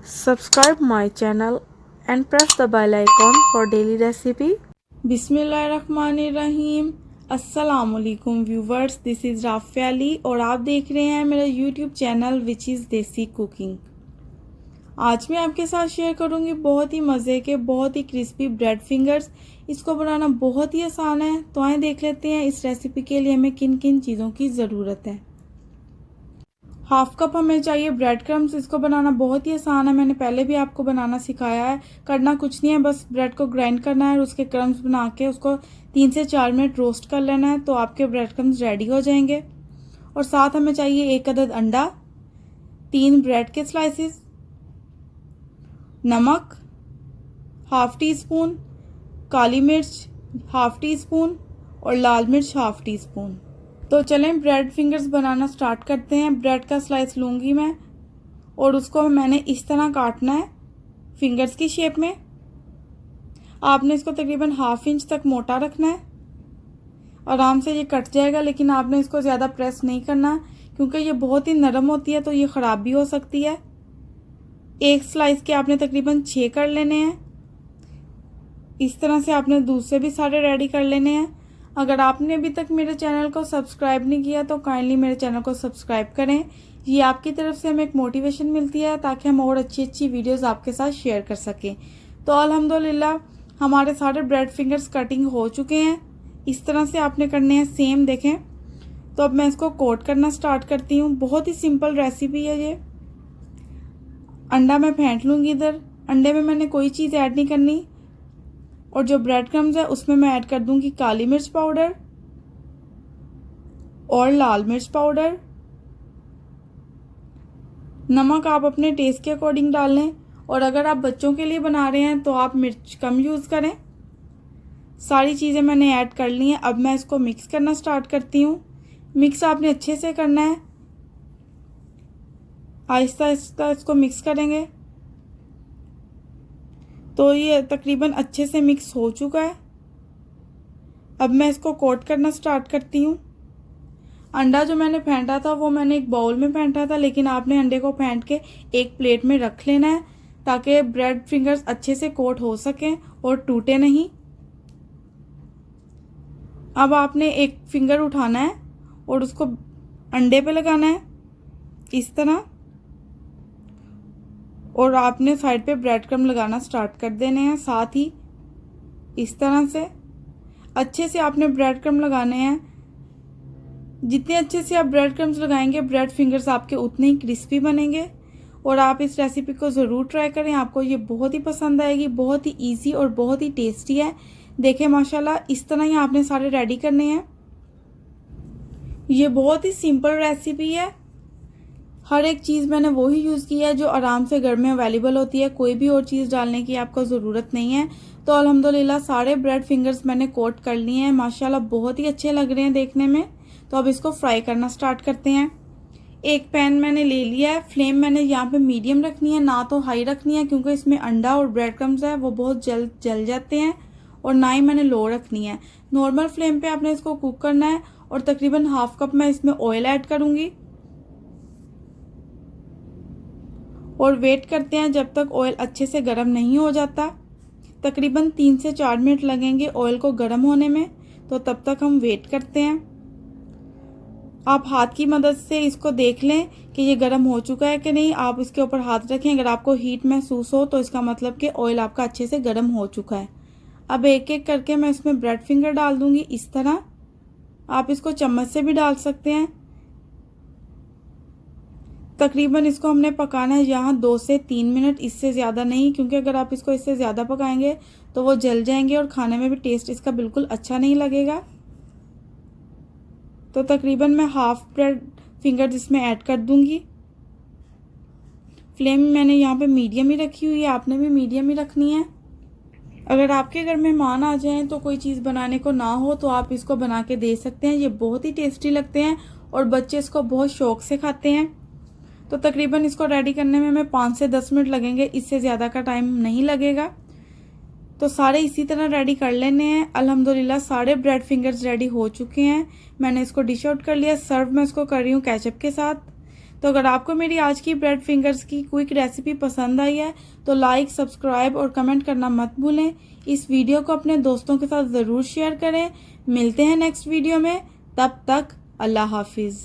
Subscribe my channel and press the bell icon for daily recipe. बिस्मिल्लाहिर्रहमानिर्रहीम। अस्सलामुअलैकुम viewers, this is Rafia Ali और आप देख रहे हैं मेरा यूट्यूब चैनल विच इज़ देसी कुकिंग। आज मैं आपके साथ शेयर करूंगी बहुत ही मज़े के बहुत ही क्रिस्पी ब्रेड फिंगर्स। इसको बनाना बहुत ही आसान है, तो आइए देख लेते हैं इस रेसिपी के लिए हमें किन किन चीज़ों की ज़रूरत है। हाफ कप हमें चाहिए ब्रेड क्रम्स। इसको बनाना बहुत ही आसान है, मैंने पहले भी आपको बनाना सिखाया है। करना कुछ नहीं है, बस ब्रेड को ग्राइंड करना है और उसके क्रम्स बना के उसको 3 से 4 मिनट रोस्ट कर लेना है, तो आपके ब्रेड क्रम्स रेडी हो जाएंगे। और साथ हमें चाहिए 1 अदद अंडा, 3 ब्रेड के स्लाइसिस, नमक हाफ टी स्पून, काली मिर्च हाफ टी स्पून और लाल मिर्च हाफ टी स्पून। तो चलें ब्रेड फिंगर्स बनाना स्टार्ट करते हैं। ब्रेड का स्लाइस लूँगी मैं और उसको मैंने इस तरह काटना है फिंगर्स की शेप में। आपने इसको तकरीबन ½ इंच तक मोटा रखना है। आराम से ये कट जाएगा, लेकिन आपने इसको ज़्यादा प्रेस नहीं करना क्योंकि ये बहुत ही नरम होती है, तो ये ख़राब भी हो सकती है। एक स्लाइस के आपने तकरीबन 6 कर लेने हैं। इस तरह से आपने दूसरे भी सारे रेडी कर लेने हैं। अगर आपने अभी तक मेरे चैनल को सब्सक्राइब नहीं किया तो काइंडली मेरे चैनल को सब्सक्राइब करें। ये आपकी तरफ से हमें एक मोटिवेशन मिलती है ताकि हम और अच्छी अच्छी वीडियोस आपके साथ शेयर कर सकें। तो अल्हम्दुलिल्लाह हमारे सारे ब्रेड फिंगर्स कटिंग हो चुके हैं। इस तरह से आपने करने हैं सेम, देखें। तो अब मैं इसको कोट करना स्टार्ट करती हूँ। बहुत ही सिंपल रेसिपी है ये। अंडा मैं फेंट लूँगी इधर। अंडे में मैंने कोई चीज़ ऐड नहीं करनी और जो ब्रेड क्रम्स है उसमें मैं ऐड कर दूंगी काली मिर्च पाउडर और लाल मिर्च पाउडर। नमक आप अपने टेस्ट के अकॉर्डिंग डाल लें, और अगर आप बच्चों के लिए बना रहे हैं तो आप मिर्च कम यूज़ करें। सारी चीज़ें मैंने ऐड कर ली हैं। अब मैं इसको मिक्स करना स्टार्ट करती हूँ। मिक्स आपने अच्छे से करना है, आहिस्ता आहिस्ता इसको मिक्स करेंगे। तो ये तकरीबन अच्छे से मिक्स हो चुका है। अब मैं इसको कोट करना स्टार्ट करती हूँ। अंडा जो मैंने फेंटा था वो मैंने एक बाउल में फेंटा था, लेकिन आपने अंडे को फेंट के एक प्लेट में रख लेना है ताकि ब्रेड फिंगर्स अच्छे से कोट हो सकें और टूटे नहीं। अब आपने एक फिंगर उठाना है और उसको अंडे पे लगाना है इस तरह, और आपने साइड पे ब्रेड क्रम्ब लगाना स्टार्ट कर देने हैं। साथ ही इस तरह से अच्छे से आपने ब्रेड क्रम्ब लगाने हैं। जितने अच्छे से आप ब्रेड क्रम्ब्स लगाएंगे ब्रेड फिंगर्स आपके उतने ही क्रिस्पी बनेंगे। और आप इस रेसिपी को ज़रूर ट्राई करें, आपको ये बहुत ही पसंद आएगी। बहुत ही इजी और बहुत ही टेस्टी है। देखें माशाल्लाह, इस तरह ही आपने सारे रेडी करने हैं। ये बहुत ही सिंपल रेसिपी है। हर एक चीज़ मैंने वही यूज़ की है जो आराम से घर में अवेलेबल होती है। कोई भी और चीज़ डालने की आपको ज़रूरत नहीं है। तो अल्हम्दुलिल्लाह सारे ब्रेड फिंगर्स मैंने कोट कर लिए हैं। माशाल्लाह बहुत ही अच्छे लग रहे हैं देखने में। तो अब इसको फ्राई करना स्टार्ट करते हैं। एक पैन मैंने ले लिया है। फ्लेम मैंने यहाँ पे मीडियम रखनी है, ना तो हाई रखनी है क्योंकि इसमें अंडा और ब्रेड क्रम्स है वो बहुत जल्द जल जाते हैं, और ना ही मैंने लो रखनी है। नॉर्मल फ्लेम पर आपने इसको कुक करना है। और तकरीबन ½ कप मैं इसमें ऑयल ऐड करूँगी और वेट करते हैं जब तक ऑयल अच्छे से गर्म नहीं हो जाता। तकरीबन 3 से 4 मिनट लगेंगे ऑयल को गर्म होने में, तो तब तक हम वेट करते हैं। आप हाथ की मदद से इसको देख लें कि ये गर्म हो चुका है कि नहीं। आप इसके ऊपर हाथ रखें, अगर आपको हीट महसूस हो तो इसका मतलब कि ऑयल आपका अच्छे से गर्म हो चुका है। अब एक एक करके मैं इसमें ब्रेड फिंगर डाल दूँगी इस तरह। आप इसको चम्मच से भी डाल सकते हैं। तकरीबन इसको हमने पकाना है यहाँ 2 से 3 मिनट, इससे ज़्यादा नहीं, क्योंकि अगर आप इसको इससे ज़्यादा पकाएंगे तो वो जल जाएंगे और खाने में भी टेस्ट इसका बिल्कुल अच्छा नहीं लगेगा। तो तकरीबन मैं हाफ ब्रेड फिंगर इसमें ऐड कर दूँगी। फ्लेम मैंने यहाँ पे मीडियम ही रखी हुई है, आपने भी मीडियम ही रखनी है। अगर आपके घर मेहमान आ जाएँ तो कोई चीज़ बनाने को ना हो तो आप इसको बना के दे सकते हैं। ये बहुत ही टेस्टी लगते हैं और बच्चे इसको बहुत शौक़ से खाते हैं। तो तकरीबन इसको रेडी करने में हमें 5 से 10 मिनट लगेंगे, इससे ज़्यादा का टाइम नहीं लगेगा। तो सारे इसी तरह रेडी कर लेने हैं। अल्हम्दुलिल्लाह सारे ब्रेड फिंगर्स रेडी हो चुके हैं। मैंने इसको डिश आउट कर लिया। सर्व मैं इसको कर रही हूँ केचप के साथ। तो अगर आपको मेरी आज की ब्रेड फिंगर्स की क्विक रेसिपी पसंद आई है तो लाइक, सब्सक्राइब और कमेंट करना मत भूलें। इस वीडियो को अपने दोस्तों के साथ ज़रूर शेयर करें। मिलते हैं नेक्स्ट वीडियो में, तब तक अल्लाह हाफिज़।